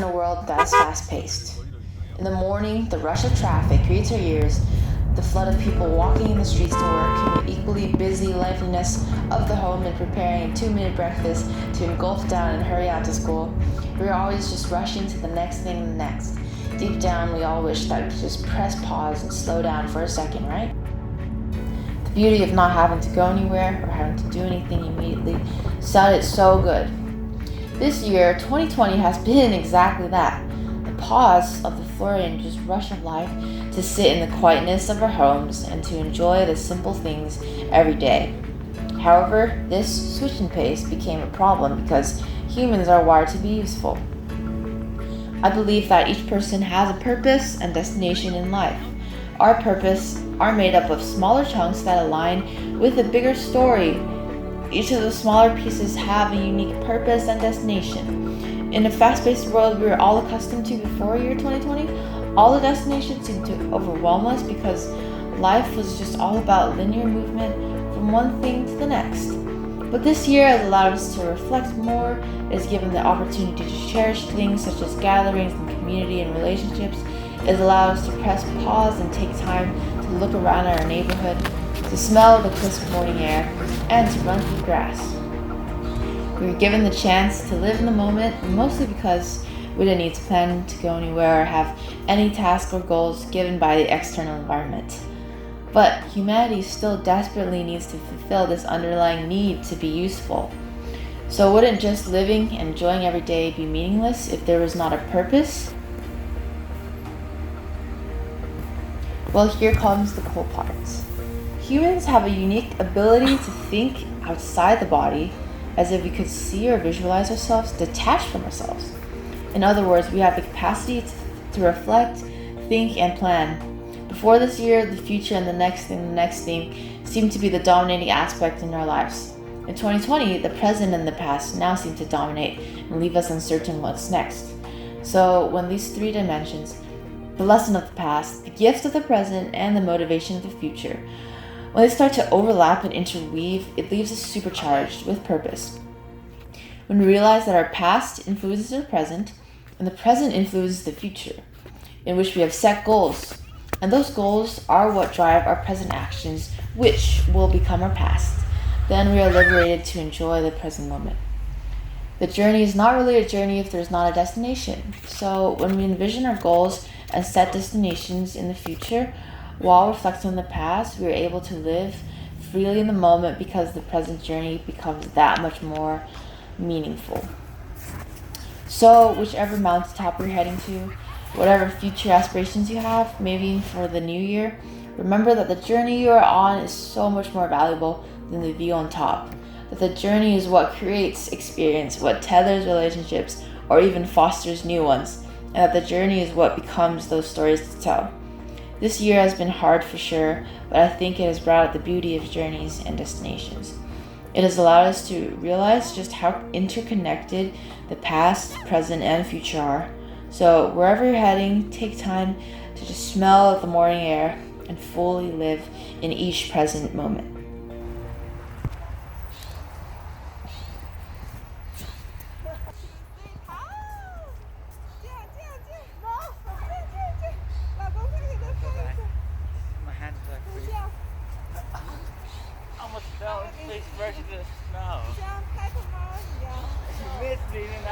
in a world that is fast-paced. In the morning, the rush of traffic greets our ears, the flood of people walking in the streets to work, and the equally busy liveliness of the home and preparing a 2-minute breakfast to engulf down and hurry out to school. We're always just rushing to the next thing and the next. Deep down, we all wish that we could just press pause and slow down for a second, right? The beauty of not having to go anywhere or having to do anything immediately sounded so good. This year, 2020, has been exactly that. The pause of the flurry and just rush of life to sit in the quietness of our homes and to enjoy the simple things every day. However, this switch in pace became a problem because humans are wired to be useful. I believe that each person has a purpose and destination in life. Our purpose are made up of smaller chunks that align with a bigger story. Each of the smaller pieces have a unique purpose and destination. In the fast-paced world we were all accustomed to before year 2020, all the destinations seemed to overwhelm us because life was just all about linear movement from one thing to the next. But this year has allowed us to reflect more, it has given the opportunity to cherish things such as gatherings and community and relationships. It has allowed us to press pause and take time to look around our neighborhood, to smell the crisp morning air, and to run through grass. We were given the chance to live in the moment, mostly because we didn't need to plan to go anywhere or have any tasks or goals given by the external environment. But humanity still desperately needs to fulfill this underlying need to be useful. So wouldn't just living and enjoying every day be meaningless if there was not a purpose? Well, here comes the cool part. Humans have a unique ability to think outside the body, as if we could see or visualize ourselves detached from ourselves. In other words, we have the capacity to reflect, think, and plan. Before this year, the future and the next thing seemed to be the dominating aspect in our lives. In 2020, the present and the past now seem to dominate and leave us uncertain what's next. So when these three dimensions, the lesson of the past, the gift of the present, and the motivation of the future, when they start to overlap and interweave, it leaves us supercharged with purpose. When we realize that our past influences our present, and the present influences the future, in which we have set goals, and those goals are what drive our present actions, which will become our past. Then we are liberated to enjoy the present moment. The journey is not really a journey if there's not a destination. So when we envision our goals and set destinations in the future, while reflecting on the past, we are able to live freely in the moment because the present journey becomes that much more meaningful. So whichever mountaintop you're heading to, whatever future aspirations you have, maybe for the new year, remember that the journey you are on is so much more valuable than the view on top. That the journey is what creates experience, what tethers relationships, or even fosters new ones, and that the journey is what becomes those stories to tell. This year has been hard for sure, but I think it has brought out the beauty of journeys and destinations. It has allowed us to realize just how interconnected the past, present, and future are. So wherever you're heading, take time to just smell the morning air and fully live in each present moment. My hands are like freezing. I almost fell face first into the snow. 这样开个猫一样。 She missed me and